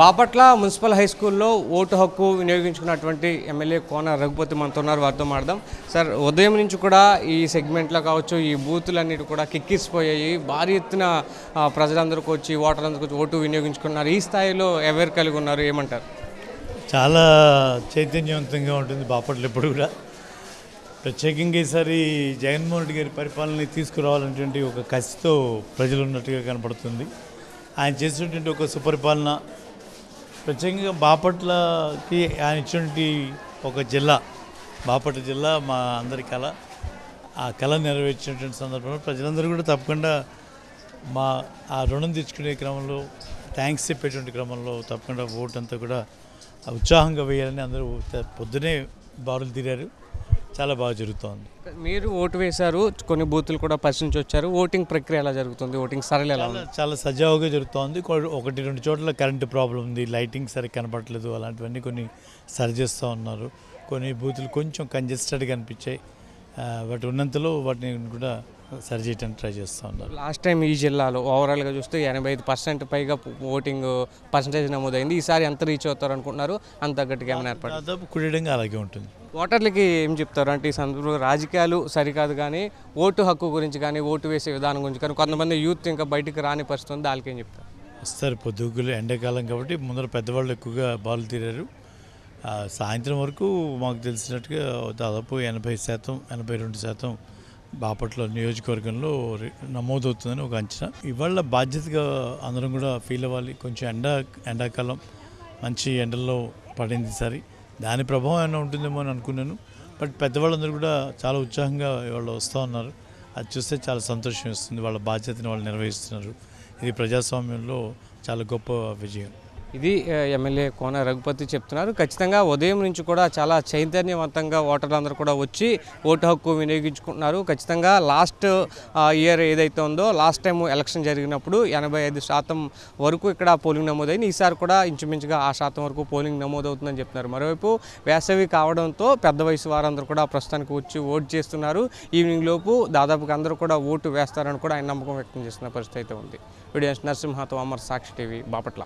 Bapatla municipal high స్కూల్లో vote హక్కు వినియోగించుకున్నటువంటి MLA కోన రఘుపతి మనతో ఉన్నారు. వారితో మాట్లాడదాం. సార్, ఉదయం నుంచి కూడా ఈ సెగ్మెంట్లో కావచ్చు, ఈ బూతులన్నిటి కూడా కిక్కిసిపోయాయి. భారీ ఎత్తున ప్రజలందరికీ వచ్చి ఓటర్లందరికీ వచ్చి ఓటు వినియోగించుకున్నారు. ఈ స్థాయిలో ఎవరు కలిగి ఉన్నారు, ఏమంటారు? చాలా చైతన్యవంతంగా ఉంటుంది బాపట్ల ఇప్పుడు కూడా. ప్రత్యేకంగా ఈసారి జగన్మోహన్ రెడ్డి గారి పరిపాలనని తీసుకురావాలనేటువంటి ఒక కసితో ప్రజలు ఉన్నట్టుగా కనపడుతుంది. ఆయన చేసినటువంటి ఒక సుపరిపాలన, ప్రత్యేకంగా బాపట్లకి ఆయన ఇచ్చినటువంటి ఒక జిల్లా, బాపట్ల జిల్లా మా అందరి కళ. ఆ కళ నెరవేర్చినటువంటి సందర్భంలో ప్రజలందరూ కూడా తప్పకుండా ఆ రుణం తెచ్చుకునే క్రమంలో, థ్యాంక్స్ చెప్పేటువంటి క్రమంలో తప్పకుండా ఓటు అంతా కూడా ఉత్సాహంగా వేయాలని అందరూ పొద్దునే బారులు తీరారు. చాలా బాగా జరుగుతోంది. మీరు ఓటు వేశారు, కొన్ని బూతులు కూడా పరిశీలించి వచ్చారు. ఓటింగ్ ప్రక్రియ ఎలా జరుగుతుంది? ఓటింగ్ సరళి ఎలా ఉంది? చాలా సజావుగా జరుగుతోంది. 1-2 చోట్ల కరెంటు ప్రాబ్లం ఉంది, లైటింగ్ సరిగ్గా కనపడలేదు, అలాంటివన్నీ కొన్ని సరి చేస్తూ ఉన్నారు. కొన్ని బూతులు కొంచెం కంజెస్టెడ్గా అనిపించాయి. వాటి ఉన్నంతలో వాటిని కూడా సరి చేయడానికి ట్రై చేస్తూ ఉన్నారు. లాస్ట్ టైం ఈ జిల్లాలో ఓవరాల్గా చూస్తే 85% పైగా ఓటింగ్ పర్సంటేజ్ నమోదైంది. ఈసారి ఎంత రీచ్ అవుతారు అనుకుంటున్నారు? అంత తగ్గట్టుగా ఏమైనా ఏర్పడి దాదాపు కుడిడంగా అలాగే ఉంటుంది. ఓటర్లకి ఏం చెప్తారు అంటే, ఈ సందర్భంలో రాజకీయాలు సరికాదు కానీ ఓటు హక్కు గురించి కానీ, ఓటు వేసే విధానం గురించి కానీ, కొంతమంది యూత్ ఇంకా బయటికి రాని పరిస్థితి ఉంది, వాళ్ళకి ఏం చెప్తారు? వస్తారు, పొద్దుగులు ఎండాకాలం కాబట్టి ముందర పెద్దవాళ్ళు ఎక్కువగా బాలు తీరారు. సాయంత్రం వరకు మాకు తెలిసినట్టుగా దాదాపు 80%, 82% బాపట్ల నియోజకవర్గంలో నమోదవుతుందని ఒక అంచనా. ఇవాళ బాధ్యతగా అందరం కూడా ఫీల్ అవ్వాలి. కొంచెం ఎండాకాలం మంచి ఎండల్లో పడింది సరి, దాని ప్రభావం ఏమైనా ఉంటుందేమో అని అనుకున్నాను. బట్ పెద్దవాళ్ళందరూ కూడా చాలా ఉత్సాహంగా ఇవాళ వస్తూ ఉన్నారు. అది చూస్తే చాలా సంతోషం వేస్తుంది. వాళ్ళ బాధ్యతని వాళ్ళు నిర్వహిస్తున్నారు. ఇది ప్రజాస్వామ్యంలో చాలా గొప్ప విజయం. ఇది ఎమ్మెల్యే కోన రఘుపతి చెప్తున్నారు. ఖచ్చితంగా ఉదయం నుంచి కూడా చాలా చైతన్యవంతంగా ఓటర్లందరూ కూడా వచ్చి ఓటు హక్కు వినియోగించుకుంటున్నారు. ఖచ్చితంగా లాస్ట్ ఇయర్ ఏదైతే ఉందో, లాస్ట్ టైం ఎలక్షన్ జరిగినప్పుడు 85% వరకు ఇక్కడ పోలింగ్ నమోదైంది. ఈసారి కూడా ఇంచుమించుగా ఆ శాతం వరకు పోలింగ్ నమోదవుతుందని చెప్తున్నారు. మరోవైపు వేసవి కావడంతో పెద్ద వయసు వారందరూ కూడా ప్రస్తుతానికి వచ్చి ఓటు చేస్తున్నారు. ఈవినింగ్ లోపు దాదాపుగా అందరూ కూడా ఓటు వేస్తారని కూడా ఆయన నమ్మకం వ్యక్తం చేస్తున్న పరిస్థితి అయితే ఉంది. వీడియో నరసింహతో అమర్, సాక్షి టీవీ, బాపట్ల.